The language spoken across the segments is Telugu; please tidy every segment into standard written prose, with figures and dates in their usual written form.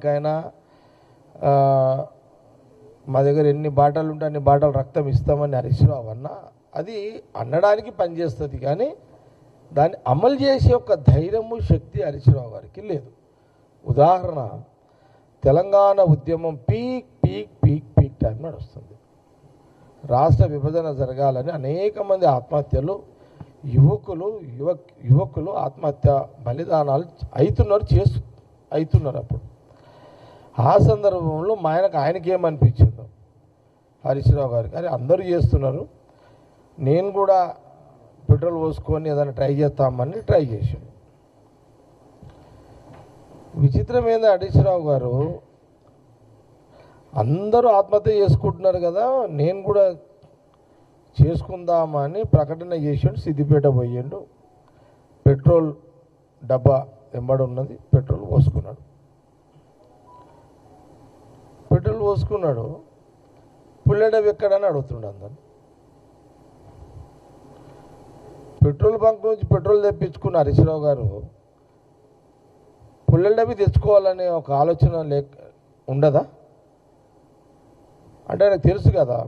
కైనా మా దగ్గర ఎన్ని బాటలు ఉంటే అన్ని బాటలు రక్తం ఇస్తామని హరీశ్రావు అన్న అది అనడానికి పనిచేస్తుంది, కానీ దాన్ని అమలు చేసే ఒక ధైర్యము శక్తి హరీశ్రావు గారికి లేదు. ఉదాహరణ, తెలంగాణ ఉద్యమం peak peak peak peak time నడుస్తుంది. రాష్ట్ర విభజన జరగాలని అనేక మంది ఆత్మహత్యలు, యువకులు ఆత్మహత్య బలిదానాలు అవుతున్నారు. అప్పుడు ఆ సందర్భంలో ఆయనకి ఏమనిపించిందో హరీశ్రావు గారికి, అరే అందరూ చేస్తున్నారు, నేను కూడా పెట్రోల్ పోసుకొని ఏదైనా ట్రై చేస్తామని ట్రై చేశాను. విచిత్రం ఏందో హరీశ్రావు గారు, అందరూ ఆత్మహత్య చేసుకుంటున్నారు కదా, నేను కూడా చేసుకుందామని ప్రకటన చేసాడు. సిద్దిపేట పోయిండు, పెట్రోల్ డబ్బా వెంబడి ఉన్నది, పెట్రోల్ పోసుకున్నాడు. పుల్లెడవి ఎక్కడని అడుగుతున్నాడు అందరు. పెట్రోల్ బంక్ నుంచి పెట్రోల్ తెప్పించుకున్న హరీశ్రావు గారు పుల్లెడవి తెచ్చుకోవాలనే ఒక ఆలోచన ఉండదా? అంటే ఆయనకు తెలుసు కదా,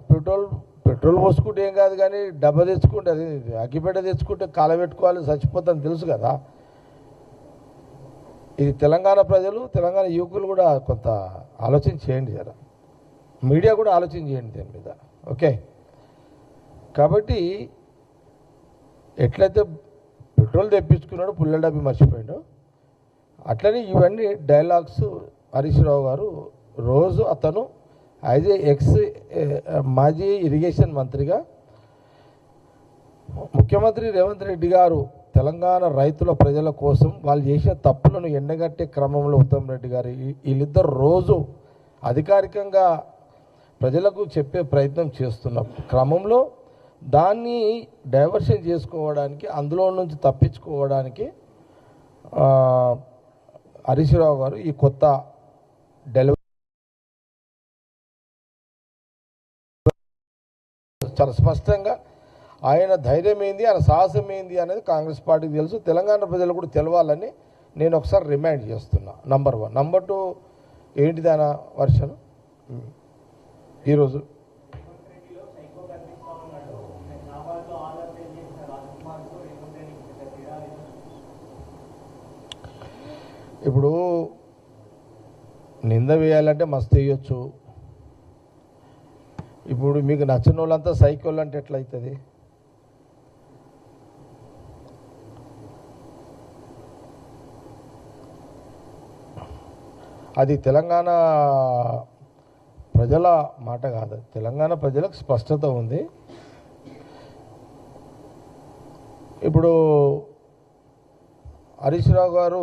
పెట్రోల్ పోసుకుంటే ఏం కాదు, కానీ డబ్బా తెచ్చుకుంటే, అది అగ్గిపెట్ట తెచ్చుకుంటే కాలబెట్టుకోవాలి, చచ్చిపోతాను తెలుసు కదా. ఇది తెలంగాణ ప్రజలు, తెలంగాణ యువకులు కూడా కొంత ఆలోచన చేయండి, జర మీడియా కూడా ఆలోచన చేయండి దీని మీద. ఓకే, కాబట్టి ఎట్లయితే పెట్రోల్ తెప్పించుకున్నాడు, పుల్లె డబ్బి మర్చిపోయాడు, అట్లనే ఇవన్నీ డైలాగ్స్ హరీశ్రావు గారు రోజు అతను యాజ్ ఏ మాజీ ఇరిగేషన్ మంత్రిగా ముఖ్యమంత్రి రేవంత్ రెడ్డి గారు తెలంగాణ రైతుల ప్రజల కోసం వాళ్ళు చేసిన తప్పులను ఎండగట్టే క్రమంలో ఉత్తమ్ రెడ్డి గారు వీళ్ళిద్దరు రోజు అధికారికంగా ప్రజలకు చెప్పే ప్రయత్నం చేస్తున్న క్రమంలో దాన్ని డైవర్షన్ చేసుకోవడానికి, అందులో నుంచి తప్పించుకోవడానికి హరీశ్రావు గారు ఈ కొత్త డెలివరీ చాలా స్పష్టంగా ఆయన ధైర్యం ఏంది, ఆయన సాహసం ఏంది అనేది కాంగ్రెస్ పార్టీకి తెలుసు, తెలంగాణ ప్రజలు కూడా తెలవాలని నేను ఒకసారి రిమైండ్ చేస్తున్నా. నంబర్ 1. నంబర్ 2 ఏంటిది ఆయన వర్షన్ ఈరోజు ఇప్పుడు నింద వేయాలంటే మస్తు వేయొచ్చు. ఇప్పుడు మీకు నచ్చిన వాళ్ళంతా సైకోళ్ళు అంటే ఎట్లయితుంది? అది తెలంగాణ ప్రజల మాట కాదు, తెలంగాణ ప్రజలకు స్పష్టత ఉంది. ఇప్పుడు హరీశ్రావు గారు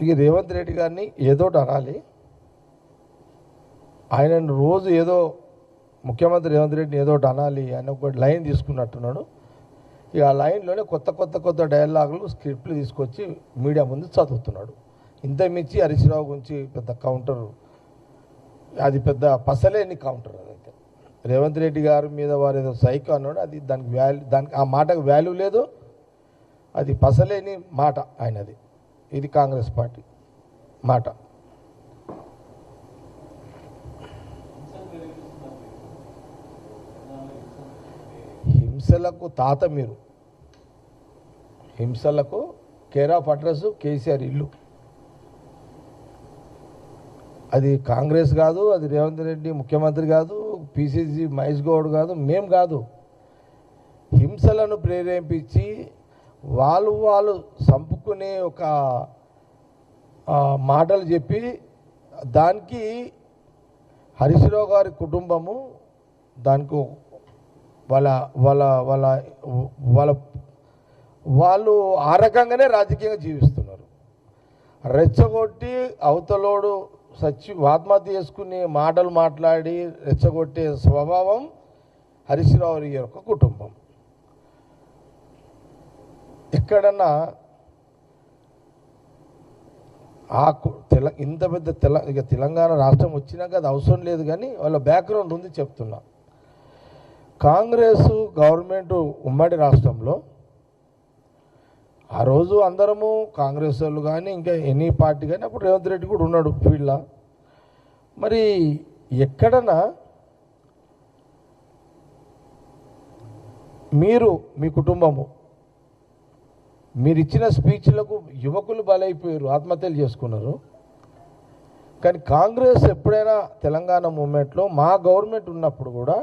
ఇక రేవంత్ రెడ్డి గారిని ఏదోటి అనాలి, ఆయన రోజు ఏదో ముఖ్యమంత్రి రేవంత్ రెడ్డిని ఏదోటి అనాలి అని ఒక లైన్ తీసుకున్నట్టున్నాడు. ఇక ఆ లైన్లోనే కొత్త డైలాగులు, స్క్రిప్ట్లు తీసుకొచ్చి మీడియా ముందు చదువుతున్నాడు. ఇంత మించి హరీశ్రావు గురించి పెద్ద కౌంటర్, అది పెద్ద పసలేని కౌంటర్. అదైతే రేవంత్ రెడ్డి గారి మీద వారు ఏదో సైకో అన్నాడు, అది దానికి ఆ మాటకు వాల్యూ లేదు, అది పసలేని మాట ఆయనది. ఇది కాంగ్రెస్ పార్టీ మాట. హింసలకు తాత మీరు, హింసలకు కేర్ ఆఫ్ అడ్రస్ కేసీఆర్ ఇల్లు. అది కాంగ్రెస్ కాదు, అది రేవంత్ రెడ్డి ముఖ్యమంత్రి కాదు, పిసిసి మహేష్ గౌడ్ కాదు, మేం కాదు. హింసలను ప్రేరేపించి వాళ్ళు చంపుకునే ఒక మాటలు చెప్పి దానికి హరీశ్రావు గారి కుటుంబము దానికి వాళ్ళు ఆ రకంగానే రాజకీయంగా జీవిస్తున్నారు. రెచ్చగొట్టి అవతలోడు ఆత్మహత్య చేసుకునే మాటలు మాట్లాడి రెచ్చగొట్టే స్వభావం హరీశ్రావు యొక్క కుటుంబం. ఎక్కడన్నా ఇంత పెద్ద తెలంగాణ రాష్ట్రం వచ్చినాక అది అవసరం లేదు, కానీ వాళ్ళ బ్యాక్గ్రౌండ్ ఉంది చెప్తున్నా. కాంగ్రెస్ గవర్నమెంట్ ఉమ్మడి రాష్ట్రంలో ఆ రోజు అందరము కాంగ్రెస్ వాళ్ళు కానీ ఇంకా ఎనీ పార్టీ కానీ అప్పుడు రేవంత్ రెడ్డి కూడా ఉన్నాడు ఫీల్డ్లో. మరి ఎక్కడన్నా మీరు మీ కుటుంబము మీరు ఇచ్చిన స్పీచ్లకు యువకులు బలైపోయారు, ఆత్మహత్యలు చేసుకున్నారు. కానీ కాంగ్రెస్ ఎప్పుడైనా తెలంగాణ మూమెంట్లో మా గవర్నమెంట్ ఉన్నప్పుడు కూడా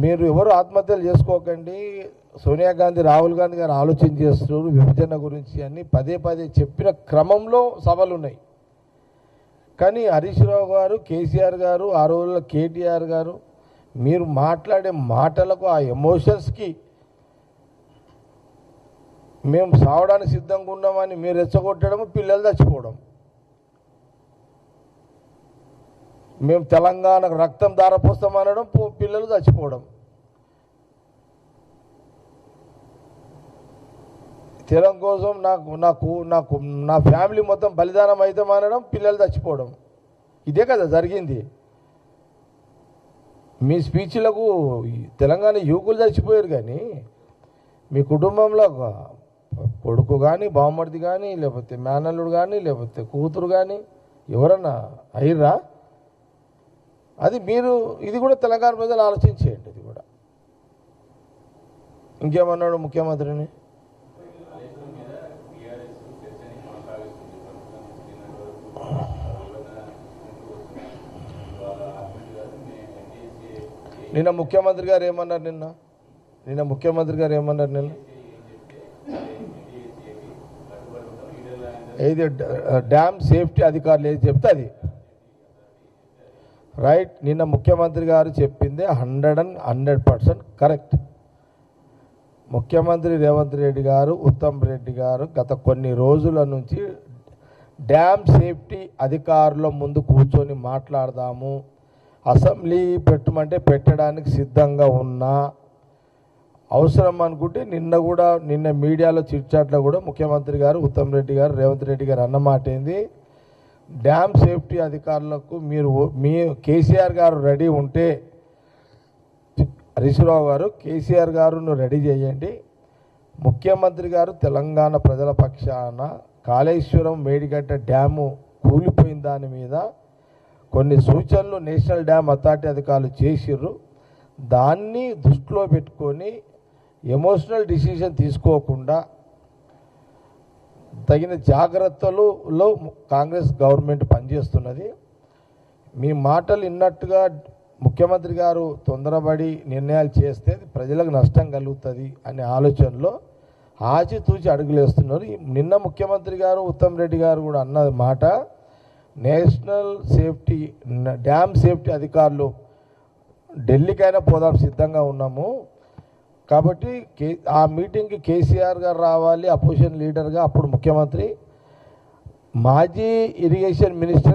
మీరు ఎవరు ఆత్మహత్యలు చేసుకోకండి, సోనియా గాంధీ రాహుల్ గాంధీ గారు ఆలోచన చేస్తున్నారు విభజన గురించి అని పదే పదే చెప్పిన క్రమంలో సభలు ఉన్నాయి. కానీ హరీష్ రావు గారు, కేసీఆర్ గారు, ఆ రోజుల్లో కేటీఆర్ గారు మీరు మాట్లాడే మాటలకు ఆ ఎమోషన్స్కి మేము సావడానికి సిద్ధంగా ఉన్నామని మీరు రెచ్చగొట్టడం, పిల్లలు చచ్చిపోవడం, మేము తెలంగాణకు రక్తం దారపోస్తామనడం, పిల్లలు చచ్చిపోవడం, తెలంగాణ కోసం నాకు నా ఫ్యామిలీ మొత్తం బలిదానం అవుతామనడం, పిల్లలు చచ్చిపోవడం, ఇదే కదా జరిగింది. మీ స్పీచ్లకు తెలంగాణ యువకులు చచ్చిపోయారు, కానీ మీ కుటుంబంలో కొడుకు కానీ బావమరిది కానీ లేకపోతే మేనల్లుడు కానీ లేకపోతే కూతురు కానీ ఎవరన్నా అయ్యిర్రా? అది మీరు ఇది కూడా తెలంగాణ ప్రజలు ఆలోచించేయండి. ఇది కూడా ఇంకేమన్నాడు ముఖ్యమంత్రిని? నిన్న ముఖ్యమంత్రి గారు ఏమన్నారు? నిన్న ముఖ్యమంత్రి గారు ఏమన్నారు? ఏది డ్యామ్ సేఫ్టీ అధికారులు ఏది చెప్తే అది రైట్. నిన్న ముఖ్యమంత్రి గారు చెప్పిందే 100% కరెక్ట్. ముఖ్యమంత్రి రేవంత్ రెడ్డి గారు, ఉత్తమ్ రెడ్డి గారు గత కొన్ని రోజుల నుంచి డ్యామ్ సేఫ్టీ అధికారుల ముందు కూర్చొని మాట్లాడదాము, అసెంబ్లీ పెట్టమంటే పెట్టడానికి సిద్ధంగా ఉన్నా, అవసరం అనుకుంటే నిన్న మీడియాలో చిట్చాట్లో కూడా ముఖ్యమంత్రి గారు, ఉత్తమ్ రెడ్డి గారు, రేవంత్ రెడ్డి గారు అన్నమాట ఏంది, డ్యామ్ సేఫ్టీ అధికారులకు మీ కేసీఆర్ గారు రెడీ ఉంటే, హరీష్ రావు గారు కేసీఆర్ గారును రెడీ చేయండి, ముఖ్యమంత్రి గారు తెలంగాణ ప్రజల పక్షాన కాళేశ్వరం మేడిగడ్డ డ్యాము కూలిపోయిన దాని మీద కొన్ని సూచనలు నేషనల్ డ్యామ్ అథారిటీ అధికారులు చేసిర్రు, దాన్ని దృష్టిలో పెట్టుకొని ఎమోషనల్ డిసిషన్ తీసుకోకుండా తగిన జాగ్రత్తలలో కాంగ్రెస్ గవర్నమెంట్ పనిచేస్తున్నది. మీ మాటలు విన్నట్టుగా ముఖ్యమంత్రి గారు తొందరపడి నిర్ణయాలు చేస్తే ప్రజలకు నష్టం కలుగుతుంది అనే ఆలోచనలో ఆచితూచి అడుగులేస్తున్నారు. నిన్న ముఖ్యమంత్రి గారు, ఉత్తమ్ రెడ్డి గారు కూడా అన్న మాట, నేషనల్ సేఫ్టీ డ్యామ్ సేఫ్టీ అధికారులు ఢిల్లీకైనా పోదాం సిద్ధంగా ఉన్నాము, కాబట్టి ఆ మీటింగ్కి కేసీఆర్ గారు రావాలి అపోజిషన్ లీడర్గా, అప్పుడు ముఖ్యమంత్రి, మాజీ ఇరిగేషన్ మినిస్టర్గా